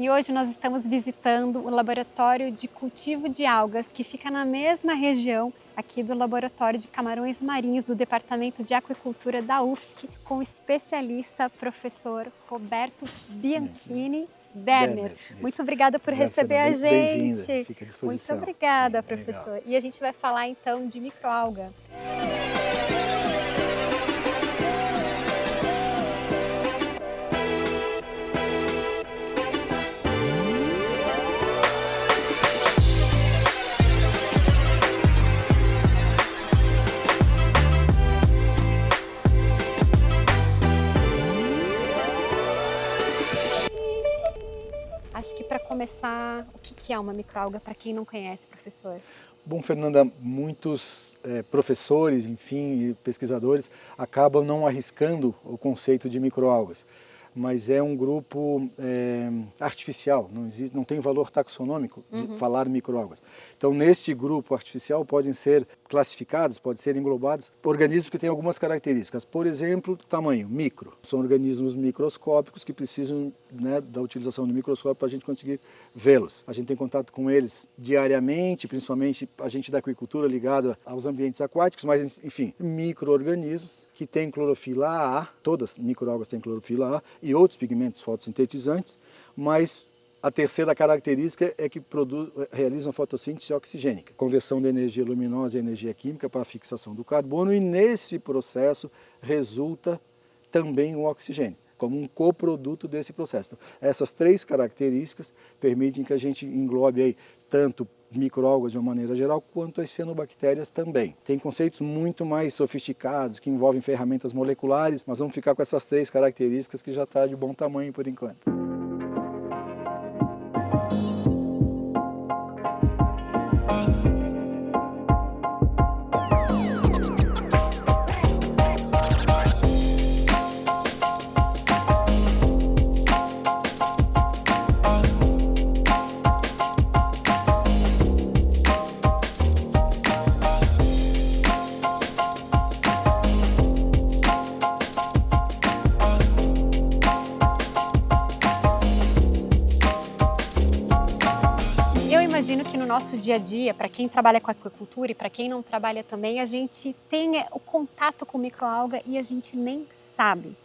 E hoje nós estamos visitando o Laboratório de Cultivo de Algas, que fica na mesma região aqui do Laboratório de Camarões Marinhos do Departamento de Aquicultura da UFSC, com o especialista professor Roberto Bianchini Berner. Muito obrigada por receber a gente. Bem-vinda, fica à disposição. Muito obrigada, sim, professor. Legal. E a gente vai falar então de microalga. Acho que para começar, o que é uma microalga para quem não conhece, professor? Bom, Fernanda, muitos professores, enfim, pesquisadores acabam não arriscando o conceito de microalgas, mas é um grupo artificial, não tem valor taxonômico de falar microalgas. Então, neste grupo artificial podem ser classificados, podem ser englobados organismos que têm algumas características. Por exemplo, tamanho, micro. São organismos microscópicos que precisam, né, da utilização do microscópio para a gente conseguir vê-los. A gente tem contato com eles diariamente, principalmente a gente da aquicultura ligada aos ambientes aquáticos, mas, enfim, micro-organismos que têm clorofila A, todas microalgas têm clorofila A e outros pigmentos fotossintetizantes, mas a terceira característica é que realizam fotossíntese oxigênica, conversão de energia luminosa em energia química para a fixação do carbono, e nesse processo resulta também o oxigênio, como um coproduto desse processo. Então, essas três características permitem que a gente englobe aí tanto microalgas de uma maneira geral, quanto as cianobactérias também. Tem conceitos muito mais sofisticados, que envolvem ferramentas moleculares, mas vamos ficar com essas três características que já está de bom tamanho por enquanto. Imagino que no nosso dia a dia, para quem trabalha com aquicultura e para quem não trabalha também, a gente tem o contato com microalga e a gente nem sabe.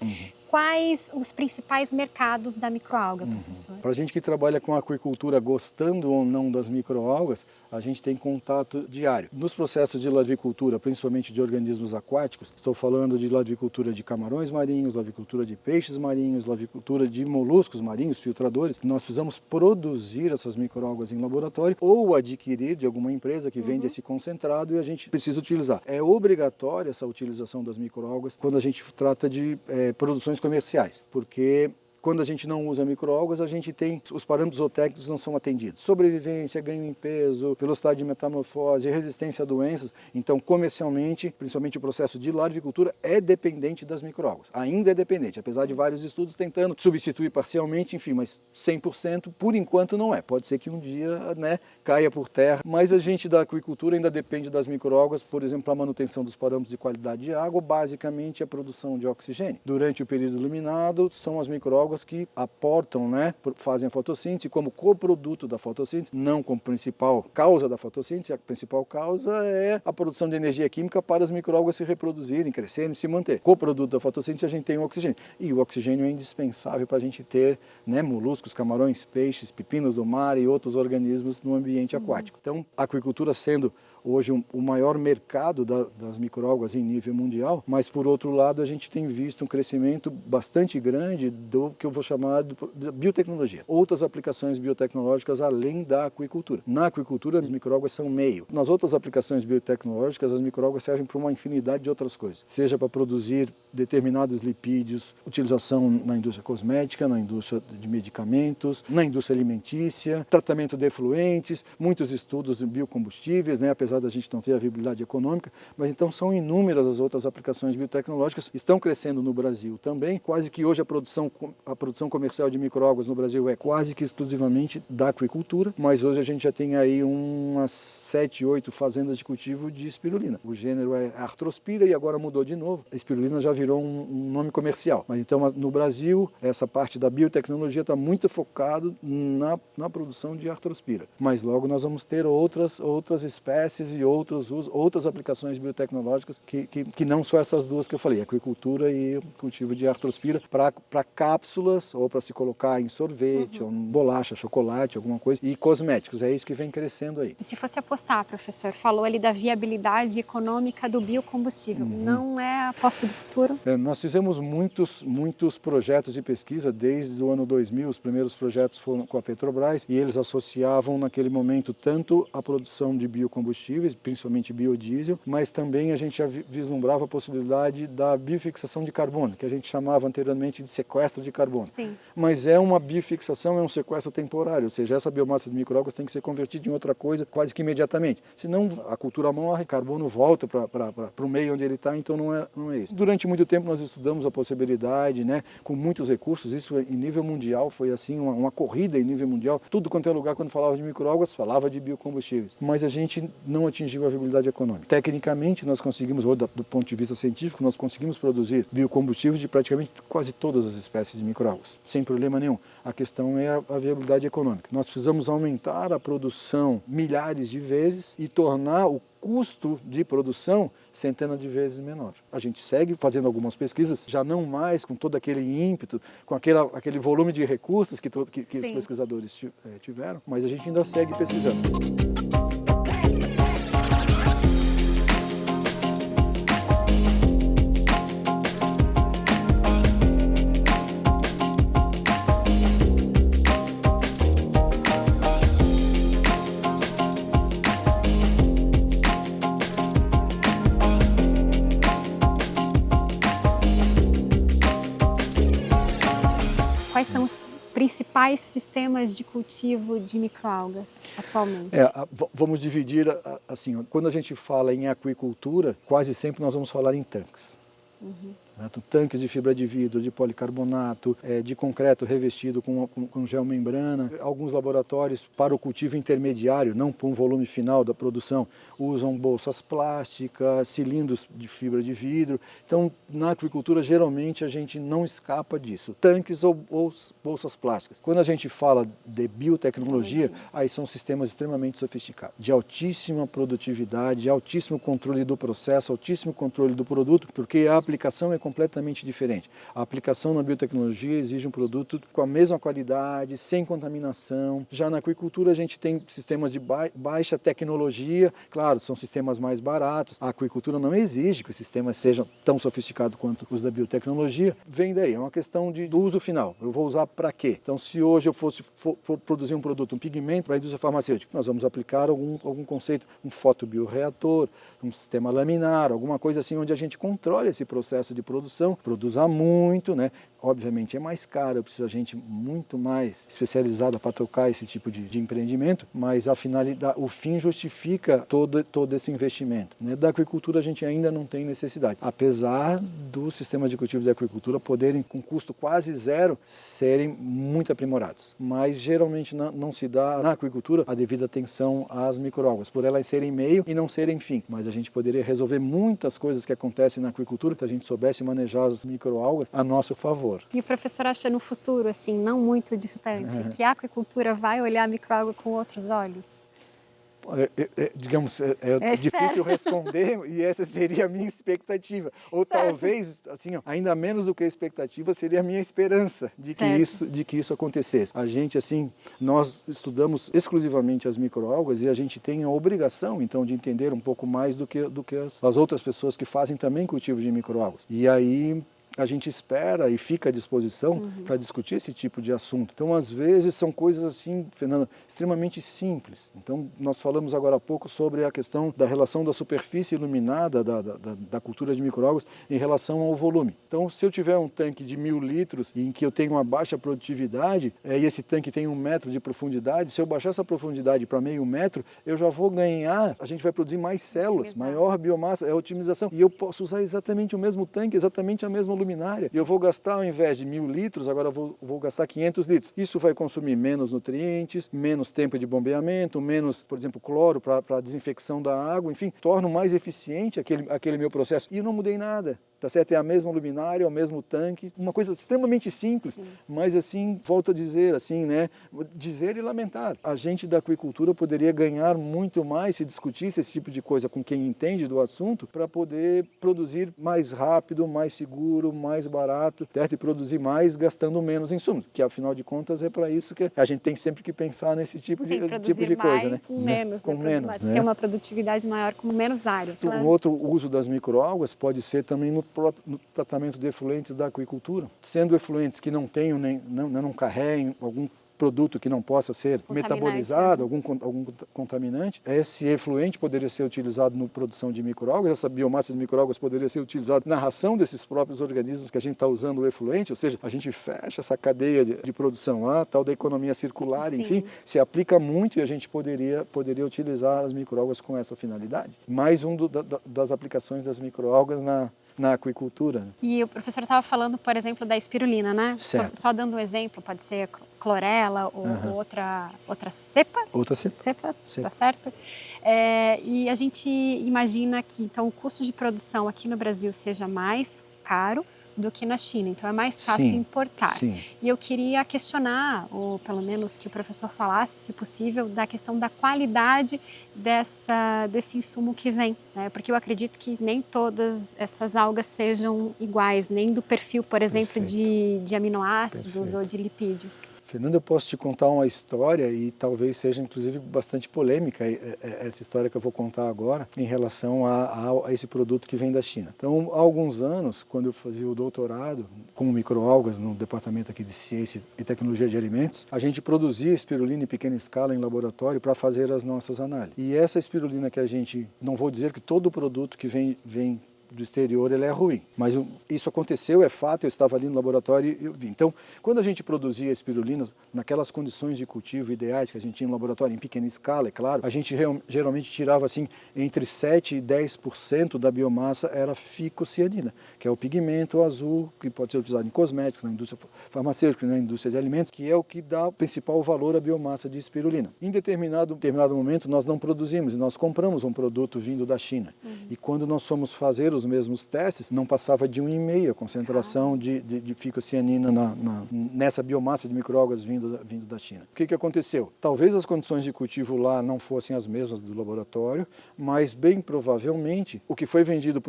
Quais os principais mercados da microalga, professor? Para a gente que trabalha com aquicultura, gostando ou não das microalgas, a gente tem contato diário. Nos processos de lavicultura, principalmente de organismos aquáticos, estou falando de lavicultura de camarões marinhos, lavicultura de peixes marinhos, lavicultura de moluscos marinhos, filtradores, nós precisamos produzir essas microalgas em laboratório ou adquirir de alguma empresa que vende esse concentrado e a gente precisa utilizar. É obrigatória essa utilização das microalgas quando a gente trata de produções comerciais, porque quando a gente não usa microalgas, a gente tem os parâmetros zootécnicos não são atendidos. Sobrevivência, ganho em peso, velocidade de metamorfose, resistência a doenças. Então, comercialmente, principalmente o processo de larvicultura é dependente das microalgas. Ainda é dependente, apesar de vários estudos tentando substituir parcialmente, enfim, mas 100% por enquanto não é. Pode ser que um dia, né, caia por terra, mas a gente da aquicultura ainda depende das microalgas, por exemplo, a manutenção dos parâmetros de qualidade de água, basicamente a produção de oxigênio. Durante o período iluminado, são as microalgas que aportam, né, fazem a fotossíntese como coproduto da fotossíntese, não como principal causa da fotossíntese. A principal causa é a produção de energia química para as microalgas se reproduzirem, crescerem e se manter. Coproduto da fotossíntese a gente tem o oxigênio. E o oxigênio é indispensável para a gente ter, né, moluscos, camarões, peixes, pepinos do mar e outros organismos no ambiente aquático. Então, a aquicultura sendo hoje o maior mercado das microalgas em nível mundial, mas por outro lado a gente tem visto um crescimento bastante grande do que eu vou chamar de biotecnologia. Outras aplicações biotecnológicas além da aquicultura. Na aquicultura as microalgas são meio. Nas outras aplicações biotecnológicas as microalgas servem para uma infinidade de outras coisas. Seja para produzir determinados lipídios, utilização na indústria cosmética, na indústria de medicamentos, na indústria alimentícia, tratamento de efluentes, muitos estudos de biocombustíveis, né, apesar apesar da gente não ter a viabilidade econômica, mas então são inúmeras as outras aplicações biotecnológicas que estão crescendo no Brasil também. Quase que hoje a produção comercial de microalgas no Brasil é quase que exclusivamente da aquicultura, mas hoje a gente já tem aí umas 7, 8 fazendas de cultivo de espirulina. O gênero é Arthrospira e agora mudou de novo. A espirulina já virou um nome comercial, mas então no Brasil essa parte da biotecnologia está muito focado na produção de Arthrospira. Mas logo nós vamos ter outras espécies e outras aplicações biotecnológicas que não só essas duas que eu falei, aquicultura e cultivo de Arthrospira para cápsulas ou para se colocar em sorvete, ou em bolacha, chocolate, alguma coisa, e cosméticos. É isso que vem crescendo aí. E se fosse apostar, professor, falou ali da viabilidade econômica do biocombustível, não é a aposta do futuro? Nós fizemos muitos projetos de pesquisa desde o ano 2000, os primeiros projetos foram com a Petrobras e eles associavam naquele momento tanto a produção de biocombustíveis, principalmente biodiesel, mas também a gente já vislumbrava a possibilidade da biofixação de carbono, que a gente chamava anteriormente de sequestro de carbono. Sim. Mas é uma biofixação, é um sequestro temporário, ou seja, essa biomassa de microalgas tem que ser convertida em outra coisa quase que imediatamente. Senão a cultura morre, carbono volta para o meio onde ele está, então não é isso. Durante muito tempo nós estudamos a possibilidade, né, com muitos recursos, isso em nível mundial foi assim uma corrida em nível mundial, tudo quanto é lugar quando falava de microalgas falava de biocombustíveis, mas a gente não atingiu a viabilidade econômica. Tecnicamente nós conseguimos, ou do ponto de vista científico, nós conseguimos produzir biocombustíveis de praticamente quase todas as espécies de microalgas, sem problema nenhum. A questão é a viabilidade econômica. Nós precisamos aumentar a produção milhares de vezes e tornar o custo de produção centenas de vezes menor. A gente segue fazendo algumas pesquisas, já não mais com todo aquele ímpeto, com aquele volume de recursos que os pesquisadores tiveram, mas a gente ainda segue pesquisando. Quais são os principais sistemas de cultivo de microalgas atualmente? Vamos dividir assim, quando a gente fala em aquicultura, quase sempre nós vamos falar em tanques. Tanques de fibra de vidro, de policarbonato, de concreto revestido com geomembrana. Alguns laboratórios para o cultivo intermediário, não para um volume final da produção, usam bolsas plásticas, cilindros de fibra de vidro. Então, na aquicultura, geralmente a gente não escapa disso. Tanques ou bolsas plásticas. Quando a gente fala de biotecnologia, aí são sistemas extremamente sofisticados, de altíssima produtividade, altíssimo controle do processo, altíssimo controle do produto, porque a aplicação é completamente diferente. A aplicação na biotecnologia exige um produto com a mesma qualidade, sem contaminação. Já na aquicultura a gente tem sistemas de baixa tecnologia, claro, são sistemas mais baratos. A aquicultura não exige que os sistemas sejam tão sofisticados quanto os da biotecnologia. Vem daí, é uma questão do uso final. Eu vou usar para quê? Então, se hoje eu fosse produzir um produto, um pigmento para a indústria farmacêutica, nós vamos aplicar algum conceito, um fotobioreator, um sistema laminar, alguma coisa assim, onde a gente controle esse processo de produção, produza muito, né? Obviamente é mais caro, precisa de gente muito mais especializada para tocar esse tipo de empreendimento, mas a finalidade, o fim justifica todo esse investimento, né? Da aquicultura a gente ainda não tem necessidade, apesar do sistema de cultivo de aquicultura poderem, com custo quase zero, serem muito aprimorados. Mas geralmente não se dá na aquicultura a devida atenção às microalgas, por elas serem meio e não serem fim. Mas a gente poderia resolver muitas coisas que acontecem na aquicultura se a gente soubesse manejar as microalgas a nosso favor. E o professor acha no futuro, assim, não muito distante, que a aquicultura vai olhar a microalga com outros olhos? Digamos, é difícil responder e essa seria a minha expectativa. Ou talvez, assim, ainda menos do que a expectativa, seria a minha esperança de que isso acontecesse. A gente, assim, nós estudamos exclusivamente as microalgas e a gente tem a obrigação, então, de entender um pouco mais do que as outras pessoas que fazem também cultivo de microalgas. E aí a gente espera e fica à disposição para discutir esse tipo de assunto. Então, às vezes, são coisas assim, Fernanda, extremamente simples. Então, nós falamos agora há pouco sobre a questão da relação da superfície iluminada da cultura de micro-algas em relação ao volume. Então, se eu tiver um tanque de 1.000 litros em que eu tenho uma baixa produtividade, e esse tanque tem 1 metro de profundidade, se eu baixar essa profundidade para meio metro, eu já vou ganhar, a gente vai produzir mais células, maior biomassa, é otimização. E eu posso usar exatamente o mesmo tanque, exatamente a mesma luminária. E eu vou gastar, ao invés de 1.000 litros, agora eu vou gastar 500 litros. Isso vai consumir menos nutrientes, menos tempo de bombeamento, menos, por exemplo, cloro para a desinfecção da água, enfim, torno mais eficiente aquele meu processo. E eu não mudei nada. Tá certo? É a mesma luminária, é o mesmo tanque, uma coisa extremamente simples, mas assim, volto a dizer, assim, né? Dizer e lamentar. A gente da aquicultura poderia ganhar muito mais se discutisse esse tipo de coisa com quem entende do assunto para poder produzir mais rápido, mais seguro, mais barato, certo? E produzir mais gastando menos insumos, que afinal de contas é para isso que a gente tem sempre que pensar nesse tipo de coisa, né? Com menos, com menos, né? Ter uma produtividade maior com menos área. Claro. Um outro uso das microalgas pode ser também no tratamento de efluentes da aquicultura, sendo efluentes que não tenham não carreguem algum produto que não possa ser metabolizado, algum contaminante. Esse efluente poderia ser utilizado na produção de microalgas, essa biomassa de microalgas poderia ser utilizada na ração desses próprios organismos que a gente está usando o efluente, ou seja, a gente fecha essa cadeia de produção, a tal da economia circular, enfim, se aplica muito e a gente poderia utilizar as microalgas com essa finalidade. Mais das aplicações das microalgas na aquicultura. E o professor estava falando, por exemplo, da espirulina, né? Só dando um exemplo, pode ser clorela ou outra cepa. Outra cepa. Tá certo? E a gente imagina que então o custo de produção aqui no Brasil seja mais caro do que na China, então é mais fácil importar. Sim. E eu queria questionar, ou pelo menos que o professor falasse, se possível, da questão da qualidade desse insumo que vem, né? Porque eu acredito que nem todas essas algas sejam iguais, nem do perfil, por exemplo, de aminoácidos ou de lipídios. Fernanda, eu posso te contar uma história e talvez seja inclusive bastante polêmica essa história que eu vou contar agora em relação a esse produto que vem da China. Então, há alguns anos, quando eu fazia o doutorado com microalgas no departamento aqui de Ciência e Tecnologia de Alimentos, a gente produzia espirulina em pequena escala em laboratório para fazer as nossas análises. E essa espirulina que a gente, não vou dizer que todo produto que vem do exterior ele é ruim, mas isso aconteceu, é fato, eu estava ali no laboratório e eu vi. Então, quando a gente produzia espirulina naquelas condições de cultivo ideais que a gente tinha no laboratório, em pequena escala, é claro, a gente geralmente tirava assim entre 7% e 10% da biomassa era ficocianina, que é o pigmento azul que pode ser utilizado em cosméticos, na indústria farmacêutica, na indústria de alimentos, que é o que dá o principal valor à biomassa de espirulina. Em determinado momento nós não produzimos, nós compramos um produto vindo da China. E quando nós fomos fazer os mesmos testes, não passava de 1,5 a concentração de ficocianina nessa biomassa de microalgas vindo da China. O que aconteceu? Talvez as condições de cultivo lá não fossem as mesmas do laboratório, mas bem provavelmente o que foi vendido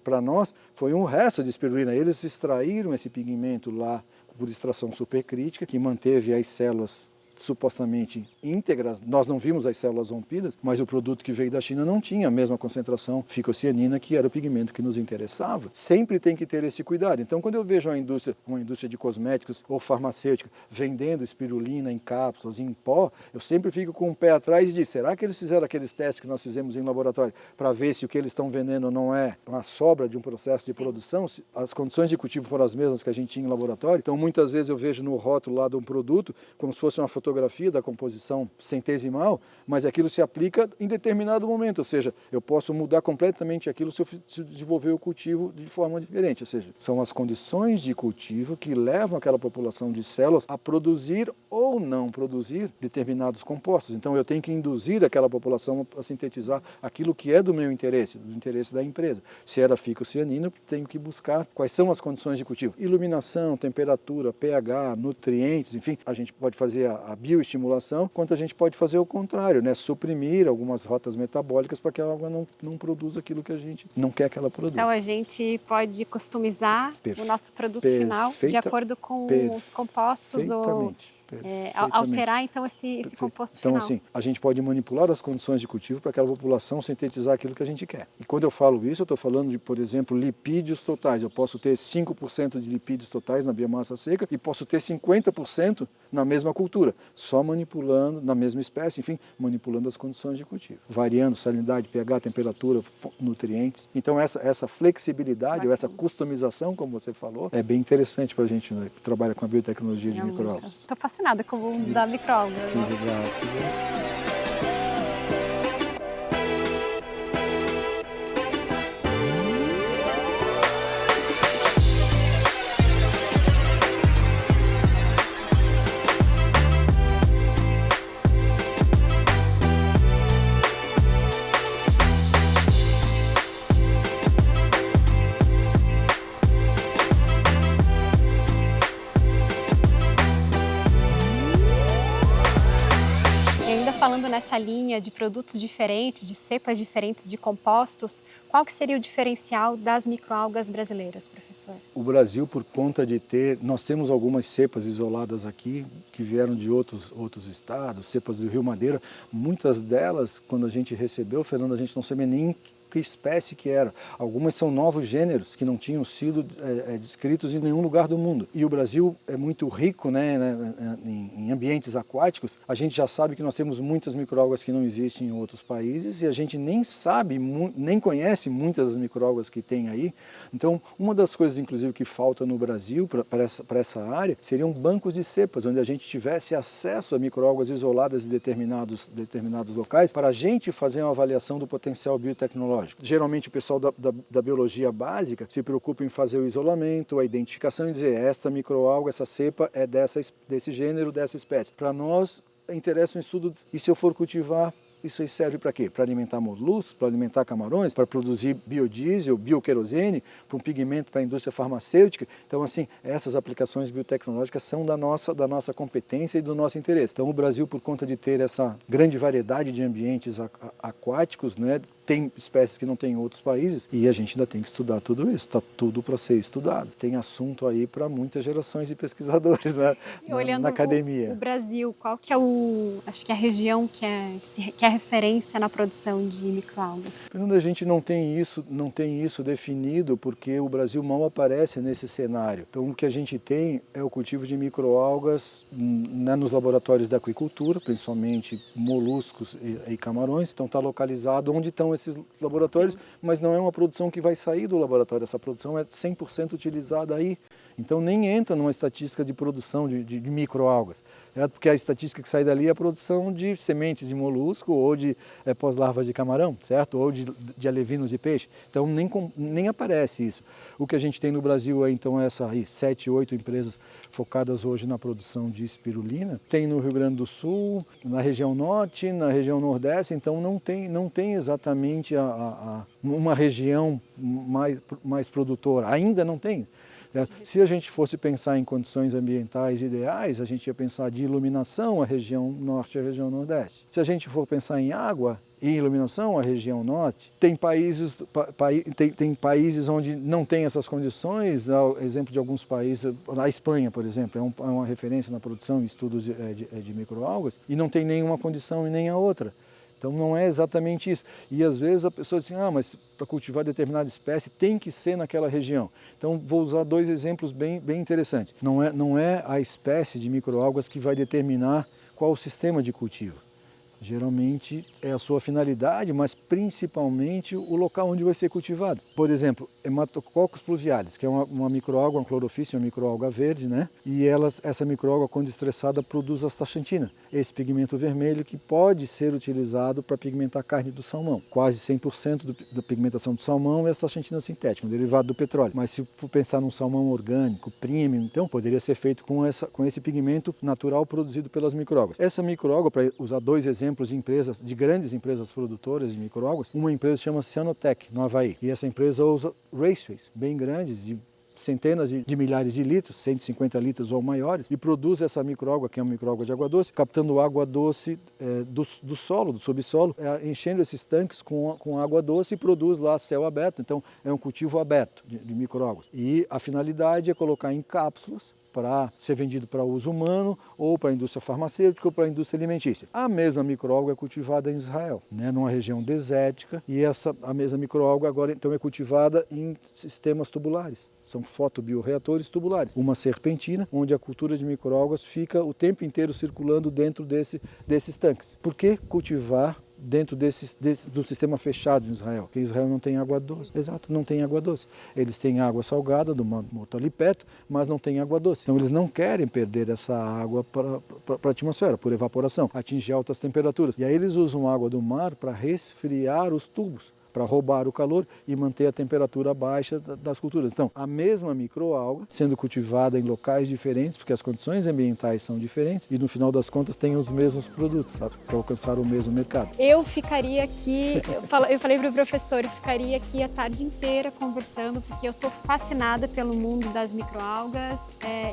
para nós foi um resto de espirulina. Eles extraíram esse pigmento lá por extração supercrítica, que manteve as células supostamente íntegras, nós não vimos as células rompidas, mas o produto que veio da China não tinha a mesma concentração ficocianina, que era o pigmento que nos interessava. Sempre tem que ter esse cuidado. Então, quando eu vejo uma indústria de cosméticos ou farmacêutica vendendo espirulina em cápsulas, em pó, eu sempre fico com o pé atrás e digo, será que eles fizeram aqueles testes que nós fizemos em laboratório para ver se o que eles estão vendendo não é uma sobra de um processo de produção? Se as condições de cultivo foram as mesmas que a gente tinha em laboratório. Então, muitas vezes eu vejo no rótulo lá de um produto como se fosse uma fotografia da composição centesimal, mas aquilo se aplica em determinado momento, ou seja, eu posso mudar completamente aquilo se eu desenvolver o cultivo de forma diferente, ou seja, são as condições de cultivo que levam aquela população de células a produzir ou não produzir determinados compostos. Então eu tenho que induzir aquela população a sintetizar aquilo que é do meu interesse, do interesse da empresa. Se era ficocianina, eu tenho que buscar quais são as condições de cultivo. Iluminação, temperatura, pH, nutrientes, enfim, a gente pode fazer a bioestimulação, quanto a gente pode fazer o contrário, né? Suprimir algumas rotas metabólicas para que a água não produza aquilo que a gente não quer que ela produza. Então a gente pode customizar o nosso produto final de acordo com os compostos ou alterar então esse composto então, final. assim, a gente pode manipular as condições de cultivo para aquela população sintetizar aquilo que a gente quer. E quando eu falo isso, eu estou falando de, por exemplo, lipídios totais. Eu posso ter 5% de lipídios totais na biomassa seca e posso ter 50% na mesma cultura, só manipulando, na mesma espécie, enfim, manipulando as condições de cultivo. Variando salinidade, pH, temperatura, nutrientes. Então, essa flexibilidade ou essa customização, como você falou, é bem interessante para a gente, né, que trabalha com a biotecnologia de micro-algas. Estou fascinada com o mundo da micro-alga. Exato. Falando nessa linha de produtos diferentes, de cepas diferentes de compostos, qual que seria o diferencial das microalgas brasileiras, professor? O Brasil, por conta de nós temos algumas cepas isoladas aqui, que vieram de outros estados, cepas do Rio Madeira. Muitas delas, quando a gente recebeu, Fernando, a gente não sabia nem que espécie que era. Algumas são novos gêneros que não tinham sido descritos em nenhum lugar do mundo. E o Brasil é muito rico, né, em ambientes aquáticos. A gente já sabe que nós temos muitas microalgas que não existem em outros países e a gente nem sabe, nem conhece muitas das microalgas que tem aí. Então, uma das coisas, inclusive, que falta no Brasil para essa área seriam bancos de cepas, onde a gente tivesse acesso a microalgas isoladas de determinados locais, para a gente fazer uma avaliação do potencial biotecnológico. Geralmente o pessoal da biologia básica se preocupa em fazer o isolamento, a identificação e dizer esta microalga, essa cepa é desse gênero, dessa espécie. Para nós interessa um estudo, e se eu for cultivar, isso aí serve para quê? Para alimentar moluscos, para alimentar camarões, para produzir biodiesel, bioquerosene, para um pigmento para a indústria farmacêutica. Então, assim, essas aplicações biotecnológicas são da nossa competência e do nosso interesse. Então, o Brasil, por conta de ter essa grande variedade de ambientes aquáticos, né, tem espécies que não tem em outros países e a gente ainda tem que estudar tudo isso. Está tudo para ser estudado. Tem assunto aí para muitas gerações de pesquisadores, né, na academia. O Brasil, qual que é acho que a região que é referência na produção de microalgas? Fernando, a gente não tem isso definido porque o Brasil mal aparece nesse cenário. Então, o que a gente tem é o cultivo de microalgas, né, nos laboratórios da aquicultura, principalmente moluscos e camarões. Então, está localizado onde estão esses laboratórios, sim, mas não é uma produção que vai sair do laboratório. Essa produção é 100% utilizada aí. Então, nem entra numa estatística de produção de microalgas, certo? Porque a estatística que sai dali é a produção de sementes de molusco ou de pós-larvas de camarão, certo? Ou de alevinos de peixe. Então, nem aparece isso. O que a gente tem no Brasil é, então, 7, 8 empresas focadas hoje na produção de espirulina. Tem no Rio Grande do Sul, na região norte, na região nordeste, então não tem exatamente uma região mais produtora. Ainda não tem. Se a gente fosse pensar em condições ambientais ideais, a gente ia pensar de iluminação a região norte e a região nordeste. Se a gente for pensar em água e iluminação a região norte, tem países onde não tem essas condições, exemplo de alguns países, a Espanha, por exemplo, é uma referência na produção e estudos de microalgas, e não tem nenhuma condição e nem a outra. Então não é exatamente isso. E às vezes a pessoa diz assim, mas para cultivar determinada espécie tem que ser naquela região. Então vou usar dois exemplos bem interessantes. Não é a espécie de microalgas que vai determinar qual o sistema de cultivo. Geralmente é a sua finalidade, mas principalmente o local onde vai ser cultivado. Por exemplo, Hematococcus pluvialis, que é uma microalga, uma clorofício, uma microalga verde, né? E essa microalga, quando estressada, produz astaxantina, esse pigmento vermelho que pode ser utilizado para pigmentar a carne do salmão. Quase 100% da pigmentação do salmão é astaxantina sintética, um derivado do petróleo. Mas se for pensar num salmão orgânico, premium, então poderia ser feito com esse pigmento natural produzido pelas microalgas. Essa microalga, para usar dois exemplos de grandes empresas produtoras de microalgas, uma empresa chama Cianotech, no Havaí, e essa empresa usa raceways bem grandes, de centenas de milhares de litros, 150 litros ou maiores, e produz essa microalga, que é uma microalga de água doce, captando água doce do solo, do subsolo, enchendo esses tanques com água doce e produz lá céu aberto. Então é um cultivo aberto de microalgas. E a finalidade é colocar em cápsulas para ser vendido para uso humano, ou para a indústria farmacêutica, ou para a indústria alimentícia. A mesma microalga é cultivada em Israel, né, numa região desértica, e a mesma microalga agora então é cultivada em sistemas tubulares. São fotobioreatores tubulares. Uma serpentina, onde a cultura de microalgas fica o tempo inteiro circulando dentro desses tanques. Por que cultivar dentro do sistema fechado em Israel? Porque Israel não tem água doce. Exato, não tem água doce. Eles têm água salgada do Mar Morto ali perto, mas não tem água doce. Então eles não querem perder essa água para a atmosfera, por evaporação, atingir altas temperaturas. E aí eles usam água do mar para resfriar os tubos, para roubar o calor e manter a temperatura baixa das culturas. Então, a mesma microalga sendo cultivada em locais diferentes, porque as condições ambientais são diferentes e no final das contas tem os mesmos produtos, sabe, para alcançar o mesmo mercado. Eu ficaria aqui, eu falei para o professor, eu ficaria aqui a tarde inteira conversando, porque eu estou fascinada pelo mundo das microalgas.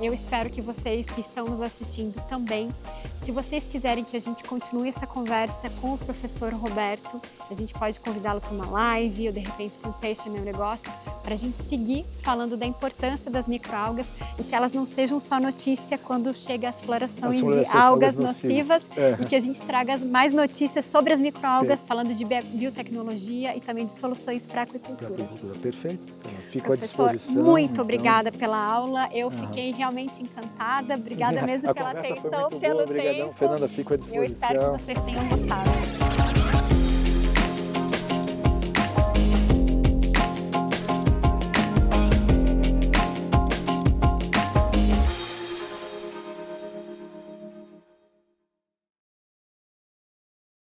Eu espero que vocês que estão nos assistindo também. Se vocês quiserem que a gente continue essa conversa com o professor Roberto, a gente pode convidá-lo para uma live ou de repente para um Peixe é Meu Negócio, para a gente seguir falando da importância das microalgas e que elas não sejam só notícia quando chega as florações de algas nocivas e que a gente traga mais notícias sobre as microalgas, falando de biotecnologia e também de soluções para a aquicultura. Perfeito. Fico à disposição. Muito obrigada pela aula, eu fiquei realmente encantada, obrigada mesmo pela atenção, pelo tempo. Obrigadão, Fernanda, fico à disposição. Eu espero que vocês tenham gostado.